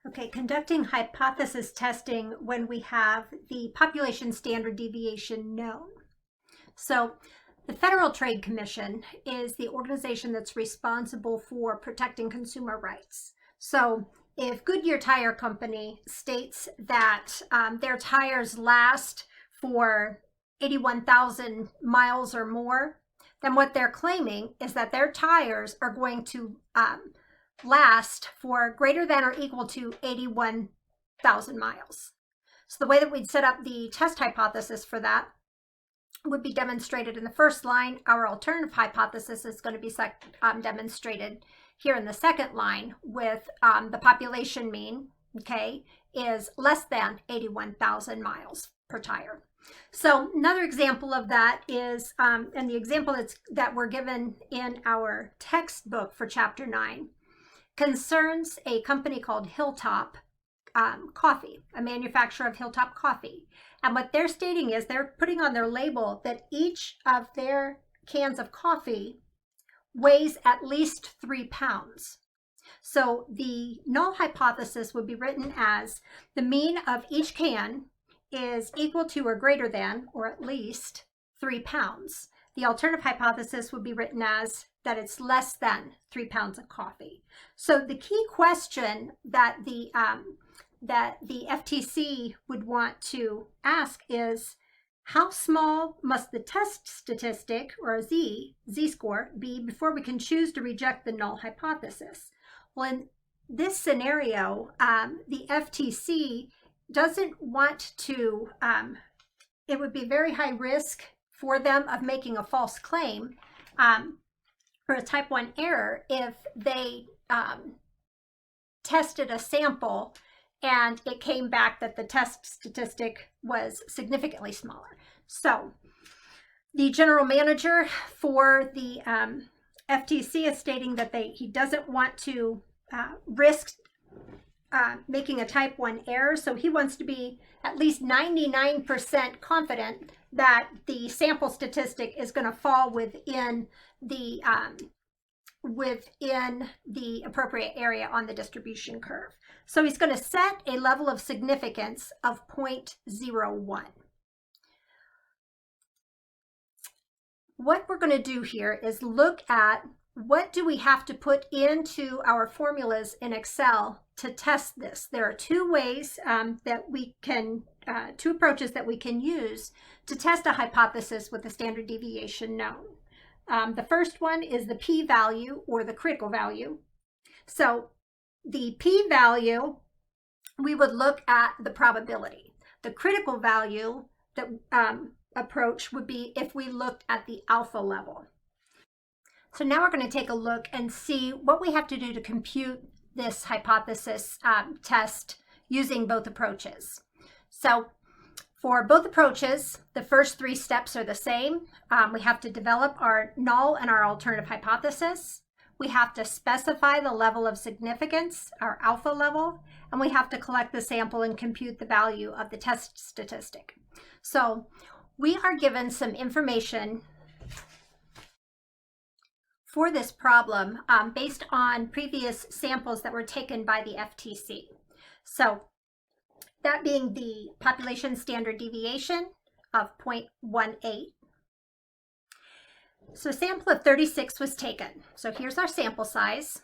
Okay, conducting hypothesis testing when we have the population standard deviation known. So the Federal Trade Commission is the organization that's responsible for protecting consumer rights. So if Goodyear Tire Company states that their tires last for 81,000 miles or more, then what they're claiming is that their tires are going to last for greater than or equal to 81,000 miles. So the way that we'd set up the test hypothesis for that would be demonstrated in the first line. Our alternative hypothesis is going to be demonstrated here in the second line with the population mean, okay, is less than 81,000 miles per tire. So another example of that is, and the example that we're given in our textbook for chapter 9, concerns a company called Hilltop Coffee, a manufacturer of Hilltop Coffee. And what they're stating is they're putting on their label that each of their cans of coffee weighs at least 3 pounds. So the null hypothesis would be written as the mean of each can is equal to or greater than or at least 3 pounds. The alternative hypothesis would be written as that it's less than 3 pounds of coffee. So the key question that the FTC would want to ask is, how small must the test statistic, or a z-score, be before we can choose to reject the null hypothesis? Well, in this scenario, the FTC doesn't want to, it would be very high risk for them of making a false claim or a type 1 error if they tested a sample and it came back that the test statistic was significantly smaller. So the general manager for the FTC is stating that he doesn't want to risk making a type 1 error, so he wants to be at least 99% confident that the sample statistic is going to fall within the appropriate area on the distribution curve. So he's going to set a level of significance of 0.01. What we're going to do here is look at what do we have to put into our formulas in Excel to test this. There are two ways that we can, two approaches that we can use to test a hypothesis with a standard deviation known. The first one is the p-value or the critical value. So the p-value, we would look at the probability. The critical value that approach would be if we looked at the alpha level. So now we're going to take a look and see what we have to do to compute this hypothesis test using both approaches. So for both approaches, the first 3 steps are the same. We have to develop our null and our alternative hypothesis. We have to specify the level of significance, our alpha level, and we have to collect the sample and compute the value of the test statistic. So we are given some information for this problem based on previous samples that were taken by the FTC. So that being the population standard deviation of 0.18. So a sample of 36 was taken. So here's our sample size.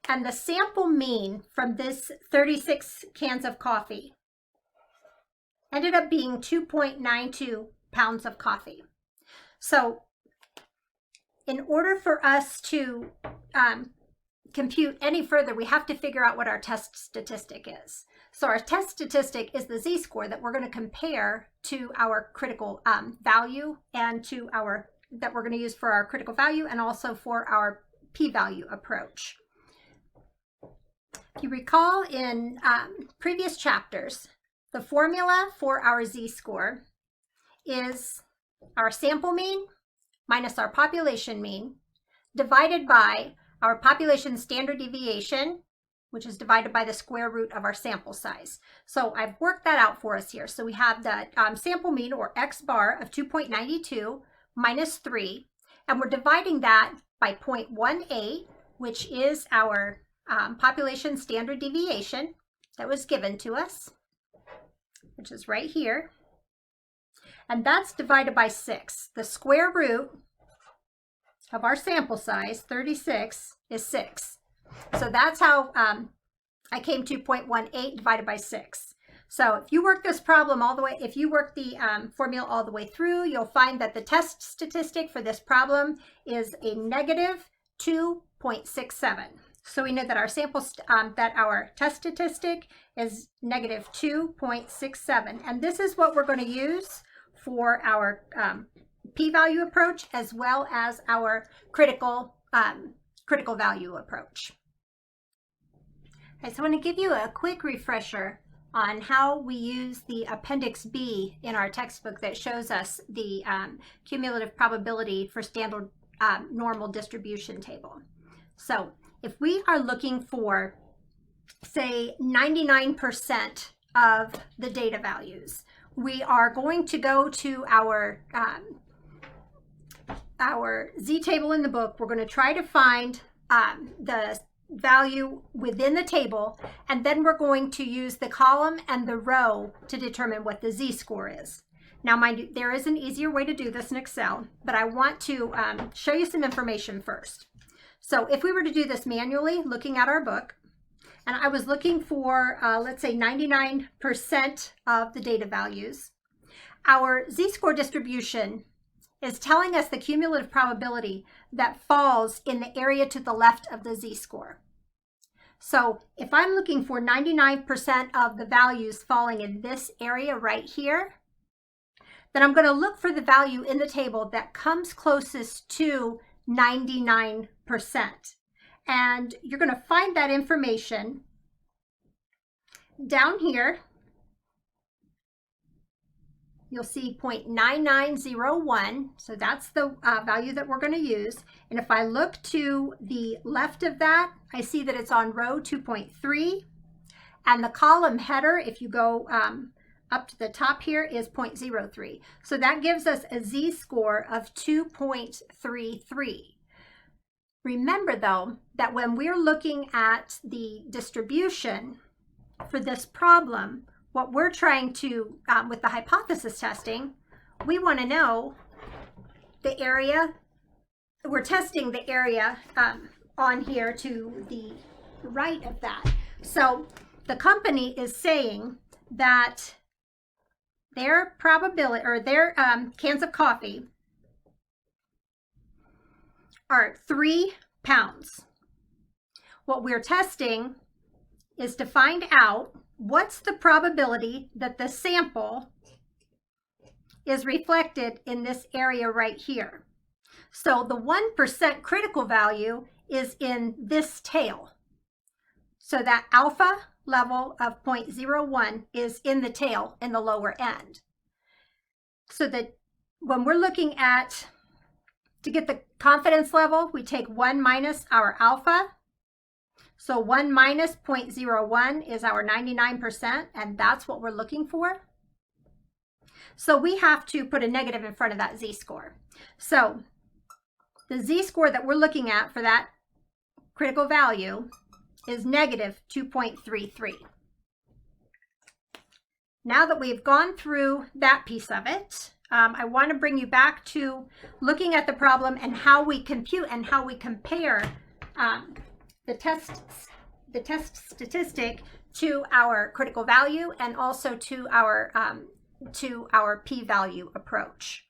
And the sample mean from this 36 cans of coffee ended up being 2.92 pounds of coffee. So in order for us to compute any further, we have to figure out what our test statistic is. So our test statistic is the z-score that we're going to compare to our critical value and to that we're going to use for our critical value and also for our p-value approach. If you recall in previous chapters, the formula for our z-score is our sample mean minus our population mean divided by our population standard deviation, which is divided by the square root of our sample size. So I've worked that out for us here. So we have the sample mean, or x bar, of 2.92 minus 3, and we're dividing that by 0.18, which is our population standard deviation that was given to us, which is right here. And that's divided by 6. The square root of our sample size, 36, is 6. So that's how I came to 0.18 divided by 6. So if you work this problem all the way, if you work the formula all the way through, you'll find that the test statistic for this problem is a negative 2.67. So we know that our that our test statistic is negative 2.67. And this is what we're going to use for our p-value approach as well as our critical value approach. Okay, so I want to give you a quick refresher on how we use the Appendix B in our textbook that shows us the cumulative probability for standard normal distribution table. So if we are looking for, say, 99% of the data values, we are going to go to our z-table in the book. We're going to try to find the value within the table, and then we're going to use the column and the row to determine what the z-score is. Now, mind you, there is an easier way to do this in Excel, but I want to show you some information first. So if we were to do this manually, looking at our book, and I was looking for, let's say, 99% of the data values, our z-score distribution is telling us the cumulative probability that falls in the area to the left of the z-score. So if I'm looking for 99% of the values falling in this area right here, then I'm going to look for the value in the table that comes closest to 99%. And you're going to find that information down here. You'll see 0.9901, so that's the value that we're going to use. And if I look to the left of that, I see that it's on row 2.3. And the column header, if you go up to the top here, is 0.03. So that gives us a z-score of 2.33. Remember, though, that when we're looking at the distribution for this problem, what we're trying to, with the hypothesis testing, we want to know the area. We're testing the area on here to the right of that. So the company is saying that their probability, or their cans of coffee are 3 pounds. What we're testing is to find out what's the probability that the sample is reflected in this area right here. So the 1% critical value is in this tail. So that alpha level of 0.01 is in the tail in the lower end. So that when we're looking at, to get the confidence level, we take 1 minus our alpha. So 1 minus 0.01 is our 99%, and that's what we're looking for. So we have to put a negative in front of that z-score. So the z-score that we're looking at for that critical value is negative 2.33. Now that we've gone through that piece of it, I want to bring you back to looking at the problem and how we compute and how we compare the test statistic to our critical value and also to our p-value approach.